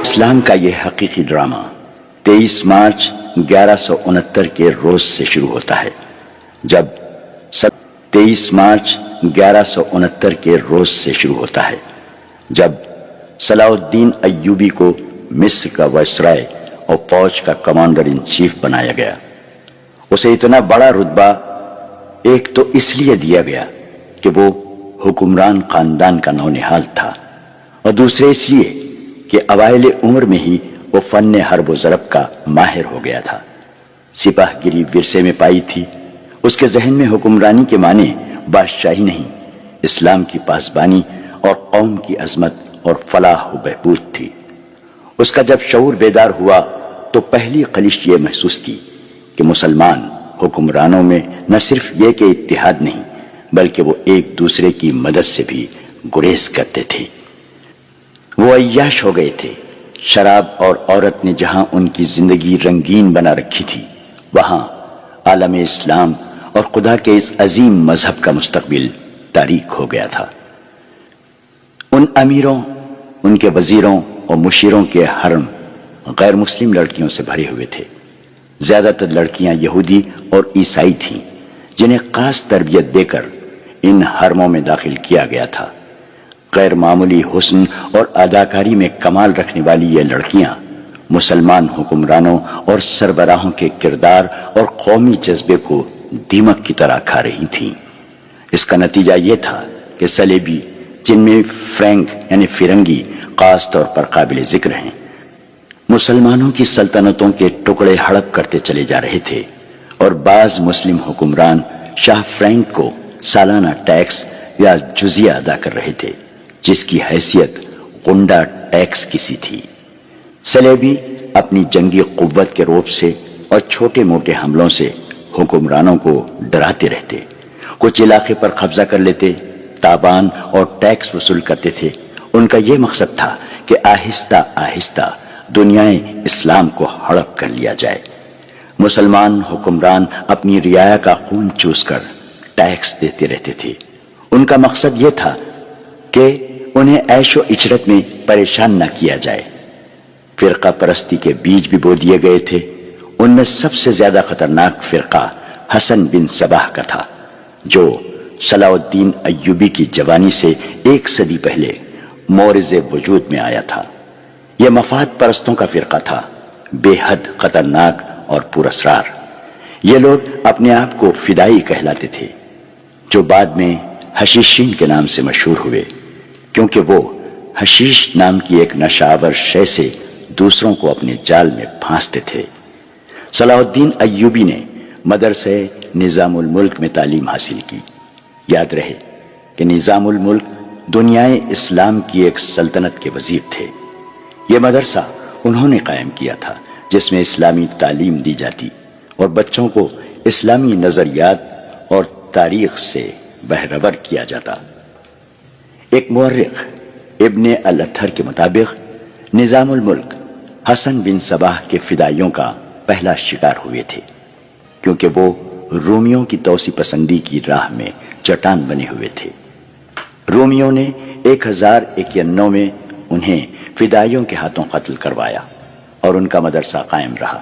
اسلام کا یہ حقیقی ڈرامہ 23 مارچ 1169 کے روز سے شروع ہوتا ہے، جب 23 مارچ 1169 کے روز سے شروع ہوتا ہے جب صلاح الدین ایوبی کو مصر کا وائسرائے اور فوج کا کمانڈر ان چیف بنایا گیا۔ اسے اتنا بڑا رتبہ ایک تو اس لیے دیا گیا کہ وہ حکمران خاندان کا نونہال تھا، اور دوسرے اس لیے کہ اوائل عمر میں ہی وہ فن حرب و ضرب کا ماہر ہو گیا تھا۔ سپاہ گیری ورثے میں پائی تھی۔ اس کے ذہن میں حکمرانی کے معنی بادشاہی نہیں، اسلام کی پاسبانی اور قوم کی عظمت اور فلاح و بہبود تھی۔ اس کا جب شعور بیدار ہوا تو پہلی خلش یہ محسوس کی کہ مسلمان حکمرانوں میں نہ صرف یہ کہ اتحاد نہیں، بلکہ وہ ایک دوسرے کی مدد سے بھی گریز کرتے تھے۔ وہ عیاش ہو گئے تھے۔ شراب اور عورت نے جہاں ان کی زندگی رنگین بنا رکھی تھی، وہاں عالم اسلام اور خدا کے اس عظیم مذہب کا مستقبل تاریک ہو گیا تھا۔ ان امیروں، ان کے وزیروں اور مشیروں کے حرم غیر مسلم لڑکیوں سے بھرے ہوئے تھے۔ زیادہ تر لڑکیاں یہودی اور عیسائی تھیں، جنہیں خاص تربیت دے کر ان حرموں میں داخل کیا گیا تھا۔ غیر معمولی حسن اور اداکاری میں کمال رکھنے والی یہ لڑکیاں مسلمان حکمرانوں اور سربراہوں کے کردار اور قومی جذبے کو دیمک کی طرح کھا رہی تھیں۔ اس کا نتیجہ یہ تھا کہ صلیبی، جن میں فرینک یعنی فرنگی خاص طور پر قابل ذکر ہیں، مسلمانوں کی سلطنتوں کے ٹکڑے ہڑپ کرتے چلے جا رہے تھے، اور بعض مسلم حکمران شاہ فرینک کو سالانہ ٹیکس یا جزیہ ادا کر رہے تھے، جس کی حیثیت غنڈہ ٹیکس کی سی تھی۔ صلیبی اپنی جنگی قوت کے رعب سے اور چھوٹے موٹے حملوں سے حکمرانوں کو ڈراتے رہتے، کچھ علاقے پر قبضہ کر لیتے، تاوان اور ٹیکس وصول کرتے تھے۔ ان کا یہ مقصد تھا کہ آہستہ آہستہ دنیائے اسلام کو ہڑپ کر لیا جائے۔ مسلمان حکمران اپنی رعایا کا خون چوس کر ٹیکس دیتے رہتے تھے۔ ان کا مقصد یہ تھا کہ انہیں عیش و عشرت میں پریشان نہ کیا جائے۔ فرقہ پرستی کے بیج بھی بو دیے گئے تھے۔ ان میں سب سے زیادہ خطرناک فرقہ حسن بن صباح کا تھا، جو صلاح الدین ایوبی کی جوانی سے 1 صدی پہلے مورز وجود میں آیا تھا۔ یہ مفاد پرستوں کا فرقہ تھا، بے حد خطرناک اور پر اسرار۔ یہ لوگ اپنے آپ کو فدائی کہلاتے تھے، جو بعد میں حشیشین کے نام سے مشہور ہوئے، کیونکہ وہ حشیش نام کی ایک نشہ آور شے سے دوسروں کو اپنے جال میں پھانستے تھے۔ صلاح الدین ایوبی نے مدرسہ نظام الملک میں تعلیم حاصل کی۔ یاد رہے کہ نظام الملک دنیائے اسلام کی ایک سلطنت کے وزیر تھے۔ یہ مدرسہ انہوں نے قائم کیا تھا، جس میں اسلامی تعلیم دی جاتی اور بچوں کو اسلامی نظریات اور تاریخ سے بہرور کیا جاتا۔ ایک مورخ ابن الاطہر کے مطابق نظام الملک حسن بن صباح کے فدائیوں کا پہلا شکار ہوئے تھے، کیونکہ وہ رومیوں کی توسیع پسندی کی راہ میں چٹان بنے ہوئے تھے۔ رومیوں نے 1091 میں انہیں فدائیوں کے ہاتھوں قتل کروایا اور ان کا مدرسہ قائم رہا۔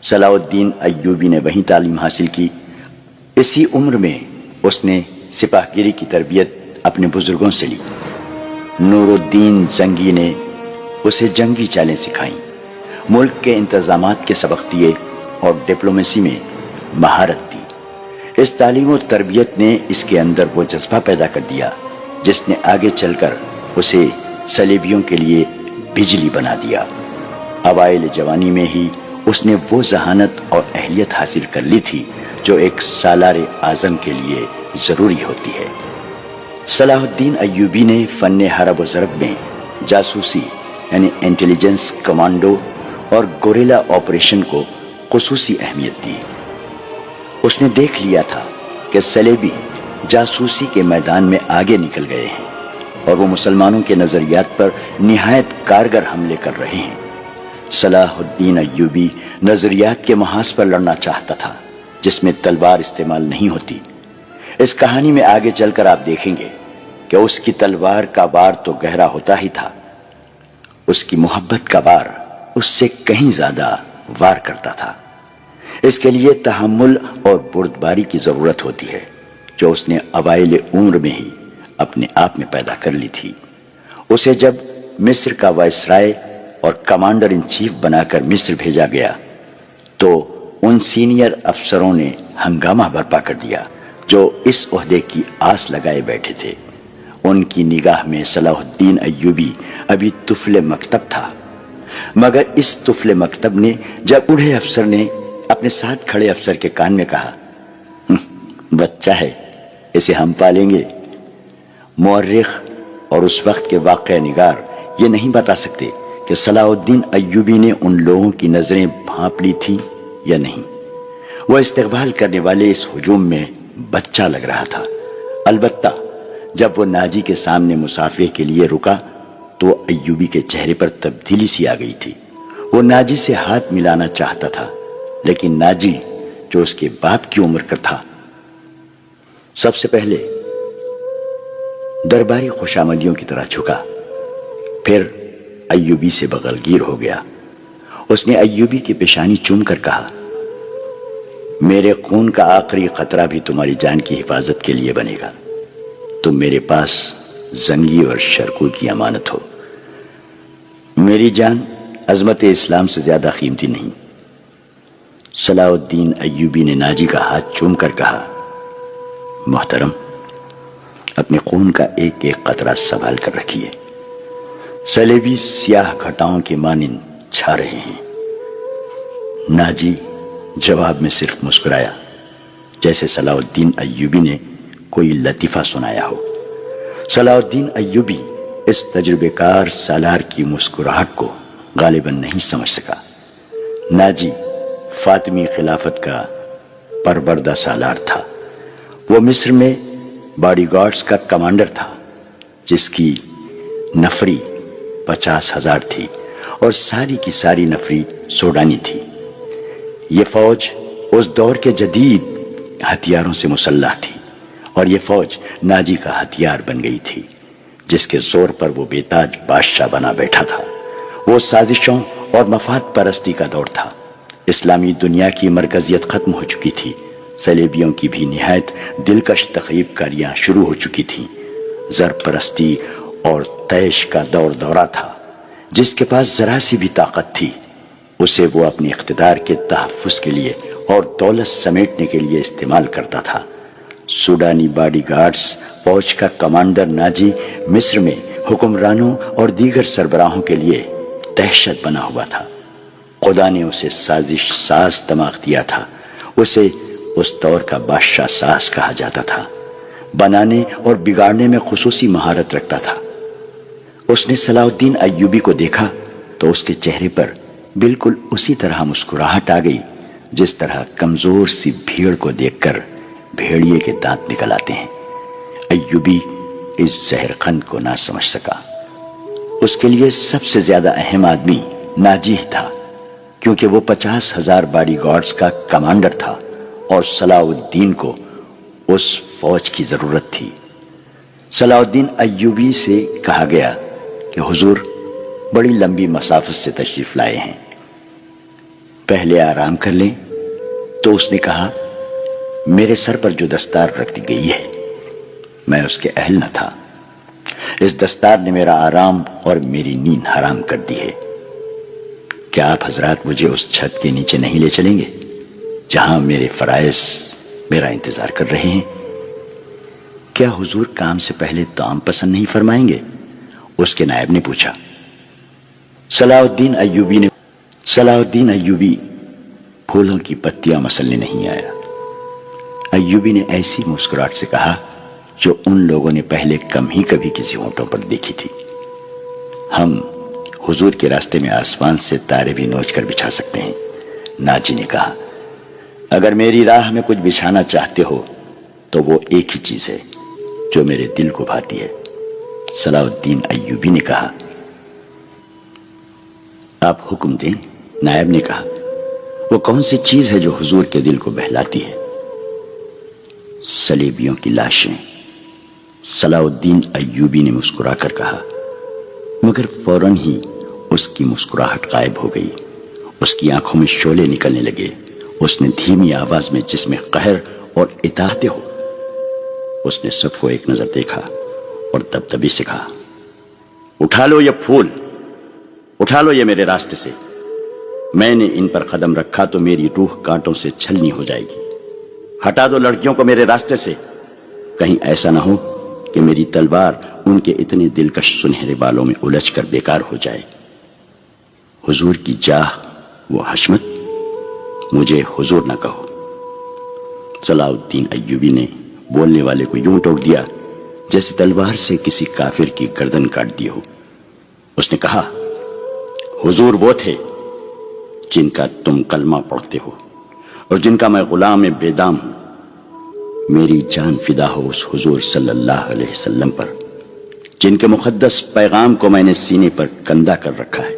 صلاح الدین ایوبی نے وہیں تعلیم حاصل کی۔ اسی عمر میں اس نے سپاہ گیری کی تربیت اپنے بزرگوں سے لی۔ نور الدین زنگی نے اسے جنگی چالیں سکھائیں، ملک کے انتظامات کے سبق دیے اور ڈپلومیسی میں مہارت دی۔ اس تعلیم و تربیت نے اس کے اندر وہ جذبہ پیدا کر دیا جس نے آگے چل کر اسے صلیبیوں کے لیے بجلی بنا دیا۔ اوائل جوانی میں ہی اس نے وہ ذہانت اور اہلیت حاصل کر لی تھی جو ایک سالار اعظم کے لیے ضروری ہوتی ہے۔ صلاح الدین ایوبی نے فن حرب و ضرب میں جاسوسی یعنی انٹیلیجنس، کمانڈو اور گوریلا آپریشن کو خصوصی اہمیت دی۔ اس نے دیکھ لیا تھا کہ صلیبی جاسوسی کے میدان میں آگے نکل گئے ہیں اور وہ مسلمانوں کے نظریات پر نہایت کارگر حملے کر رہے ہیں۔ صلاح الدین ایوبی نظریات کے محاذ پر لڑنا چاہتا تھا، جس میں تلوار استعمال نہیں ہوتی۔ اس کہانی میں آگے چل کر آپ دیکھیں گے کہ اس کی تلوار کا وار تو گہرا ہوتا ہی تھا، اس کی محبت کا وار اس سے کہیں زیادہ وار کرتا تھا۔ اس کے لیے تحمل اور بردباری کی ضرورت ہوتی ہے جو اس نے اوائل عمر میں ہی اپنے آپ میں پیدا کر لی تھی۔ اسے جب مصر کا وائسرائے اور کمانڈر ان چیف بنا کر مصر بھیجا گیا تو ان سینئر افسروں نے ہنگامہ برپا کر دیا جو اس عہدے کی آس لگائے بیٹھے تھے۔ ان کی نگاہ میں صلاح الدین ایوبی ابھی طفل مکتب تھا، مگر اس طفل مکتب نے جب بوڑھے افسر نے اپنے ساتھ کھڑے افسر کے کان میں کہا، بچہ ہے، اسے ہم پالیں گے۔ مورخ اور اس وقت کے واقعہ نگار یہ نہیں بتا سکتے کہ صلاح الدین ایوبی نے ان لوگوں کی نظریں بھانپ لی تھی یا نہیں۔ وہ استقبال کرنے والے اس ہجوم میں بچہ لگ رہا تھا، البتہ جب وہ ناجی کے سامنے مصافحے کے لیے رکا تو ایوبی کے چہرے پر تبدیلی سی آ گئی تھی۔ وہ ناجی سے ہاتھ ملانا چاہتا تھا، لیکن ناجی جو اس کے باپ کی عمر کا تھا سب سے پہلے درباری خوشامدیوں کی طرح جھکا، پھر ایوبی سے بغلگیر ہو گیا۔ اس نے ایوبی کی پیشانی چوم کر کہا، میرے خون کا آخری قطرہ بھی تمہاری جان کی حفاظت کے لیے بنے گا۔ تم میرے پاس زنگی اور شرکو کی امانت ہو۔ میری جان عظمت اسلام سے زیادہ قیمتی نہیں۔ صلاح الدین ایوبی نے ناجی کا ہاتھ چوم کر کہا، محترم، اپنے خون کا ایک ایک قطرہ سنبھال کر رکھیے، صلیبی سیاہ گھٹاؤں کے مانند چھا رہے ہیں۔ ناجی جواب میں صرف مسکرایا، جیسے صلاح الدین ایوبی نے کوئی لطیفہ سنایا ہو۔ صلاح الدین ایوبی اس تجربے کار سالار کی مسکراہٹ کو غالباً نہیں سمجھ سکا۔ ناجی فاطمی خلافت کا پروردہ سالار تھا۔ وہ مصر میں باڈی گارڈز کا کمانڈر تھا، جس کی نفری 50,000 تھی اور ساری کی ساری نفری سوڈانی تھی۔ یہ فوج اس دور کے جدید ہتھیاروں سے مسلح تھی اور یہ فوج ناجی کا ہتھیار بن گئی تھی، جس کے زور پر وہ بے تاج بادشاہ بنا بیٹھا تھا۔ وہ سازشوں اور مفاد پرستی کا دور تھا۔ اسلامی دنیا کی مرکزیت ختم ہو چکی تھی، صلیبیوں کی بھی نہایت دلکش تخریب کاریاں شروع ہو چکی تھیں۔ زر پرستی اور طیش کا دور دورہ تھا۔ جس کے پاس ذرا سی بھی طاقت تھی اسے وہ اپنے اقتدار کے تحفظ کے لیے اور دولت سمیٹنے کے لیے استعمال کرتا تھا۔ سوڈانی باڈی گارڈز فوج کا کمانڈر ناجی مصر میں حکمرانوں اور دیگر سربراہوں کے لیے دہشت بنا ہوا تھا۔ خدا نے اسے سازش ساز دماغ دیا تھا۔ اسے اس دور کا بادشاہ ساز کہا جاتا تھا۔ بنانے اور بگاڑنے میں خصوصی مہارت رکھتا تھا۔ اس نے صلاح الدین ایوبی کو دیکھا تو اس کے چہرے پر بالکل اسی طرح مسکراہٹ آ گئی جس طرح کمزور سی بھیڑ کو دیکھ کر بھیڑیے کے دانت نکل آتے ہیں۔ ایوبی اس زہر خند کو نہ سمجھ سکا۔ اس کے لیے سب سے زیادہ اہم آدمی ناجی تھا، کیونکہ وہ 50,000 باڈی گارڈز کا کمانڈر تھا اور صلاح الدین کو اس فوج کی ضرورت تھی۔ صلاح الدین ایوبی سے کہا گیا کہ حضور بڑی لمبی مسافت سے تشریف لائے ہیں، پہلے آرام کر لیں۔ تو اس نے کہا، میرے سر پر جو دستار رکھ دی گئی ہے میں اس کے اہل نہ تھا۔ اس دستار نے میرا آرام اور میری نیند حرام کر دی ہے۔ کیا آپ حضرات مجھے اس چھت کے نیچے نہیں لے چلیں گے جہاں میرے فرائض میرا انتظار کر رہے ہیں؟ کیا حضور کام سے پہلے طعام پسند نہیں فرمائیں گے؟ اس کے نائب نے پوچھا۔ صلاح الدین ایوبی پھولوں کی پتیاں مسلنے نہیں آیا۔ ایوبی نے ایسی مسکراہٹ سے کہا جو ان لوگوں نے پہلے کم ہی کبھی کسی ہونٹوں پر دیکھی تھی، ہم حضور کے راستے میں آسمان سے تارے بھی نوچ کر بچھا سکتے ہیں۔ ناجی نے کہا، اگر میری راہ میں کچھ بچھانا چاہتے ہو تو وہ ایک ہی چیز ہے جو میرے دل کو بھاتی ہے۔ صلاح الدین ایوبی نے کہا، آپ حکم دیں۔ نائب نے کہا، وہ کون سی چیز ہے جو حضور کے دل کو بہلاتی ہے؟ صلیبیوں کی لاشیں۔ صلاح الدین ایوبی نے مسکرا کر کہا، مگر فوراً ہی اس کی مسکراہٹ غائب ہو گئی، اس کی آنکھوں میں شعلے نکلنے لگے۔ اس نے دھیمی آواز میں جس میں قہر اور اطاعت ہو، اس نے سب کو ایک نظر دیکھا اور دبدبے سے کہا، اٹھا لو یہ پھول، اٹھا لو یہ میرے راستے سے۔ میں نے ان پر قدم رکھا تو میری روح کانٹوں سے چھلنی ہو جائے گی۔ ہٹا دو لڑکیوں کو میرے راستے سے، کہیں ایسا نہ ہو کہ میری تلوار ان کے اتنے دلکش سنہرے بالوں میں الجھ کر بیکار ہو جائے۔ حضور کی جاہ وہ حشمت، مجھے حضور نہ کہو۔ صلاح الدین ایوبی نے بولنے والے کو یوں ٹوک دیا جیسے تلوار سے کسی کافر کی گردن کاٹ دی ہو۔ اس نے کہا، حضور وہ تھے جن کا تم کلمہ پڑھتے ہو اور جن کا میں غلام بے دام ہوں۔ میری جان فدا ہو اس حضور صلی اللہ علیہ وسلم پر جن کے مقدس پیغام کو میں نے سینے پر کندہ کر رکھا ہے۔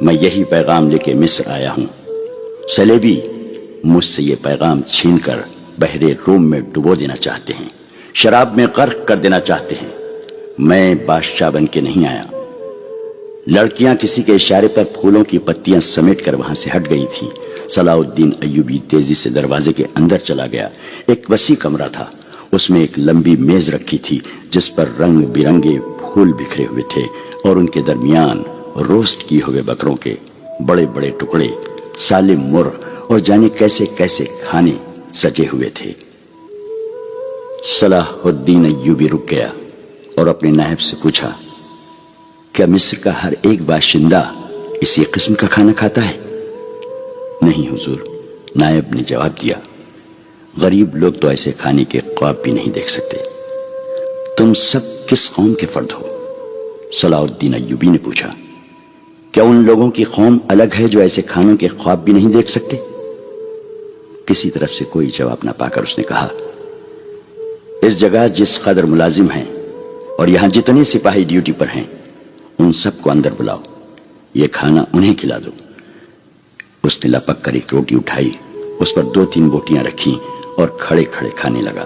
میں یہی پیغام لے کے مصر آیا ہوں۔ صلیبی مجھ سے یہ پیغام چھین کر بحر روم میں ڈبو دینا چاہتے ہیں، شراب میں غرق کر دینا چاہتے ہیں۔ میں بادشاہ بن کے نہیں آیا۔ لڑکیاں کسی کے اشارے پر پھولوں کی پتیاں سمیٹ کر وہاں سے ہٹ گئی تھیں۔ صلاح الدین ایوبی تیزی سے دروازے کے اندر چلا گیا۔ ایک وسیع کمرہ تھا، اس میں ایک لمبی میز رکھی تھی جس پر رنگ برنگے پھول بکھرے ہوئے تھے اور ان کے درمیان روسٹ کیے ہوئے بکروں کے بڑے بڑے ٹکڑے، سالم مرغ اور جانے کیسے کیسے کھانے سجے ہوئے تھے۔ صلاح الدین ایوبی رک گیا اور اپنے نائب سے پوچھا، کیا مصر کا ہر ایک باشندہ اسی قسم کا کھانا کھاتا ہے؟ نہیں حضور، نائب نے جواب دیا، غریب لوگ تو ایسے کھانے کے خواب بھی نہیں دیکھ سکتے۔ تم سب کس قوم کے فرد ہو؟ صلاح الدین ایوبی نے پوچھا، کیا ان لوگوں کی قوم الگ ہے جو ایسے کھانوں کے خواب بھی نہیں دیکھ سکتے؟ کسی طرف سے کوئی جواب نہ پا کر اس نے کہا، اس جگہ جس قدر ملازم ہیں اور یہاں جتنے سپاہی ڈیوٹی پر ہیں ان سب کو اندر بلاؤ، یہ کھانا انہیں کھلا دو۔ اس نے لپک کر ایک روٹی اٹھائی، اس پر 2-3 بوٹیاں رکھیں اور کھڑے کھڑے کھانے لگا۔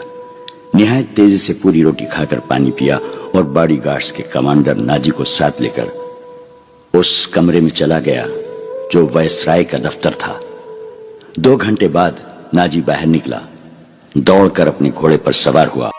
نہایت تیزی سے پوری روٹی کھا کر پانی پیا اور باڈی گارڈز کے کمانڈر ناجی کو ساتھ لے کر اس کمرے میں چلا گیا جو وائسرائے کا دفتر تھا۔ 2 گھنٹے بعد ناجی باہر نکلا، دوڑ کر اپنے گھوڑے پر سوار ہوا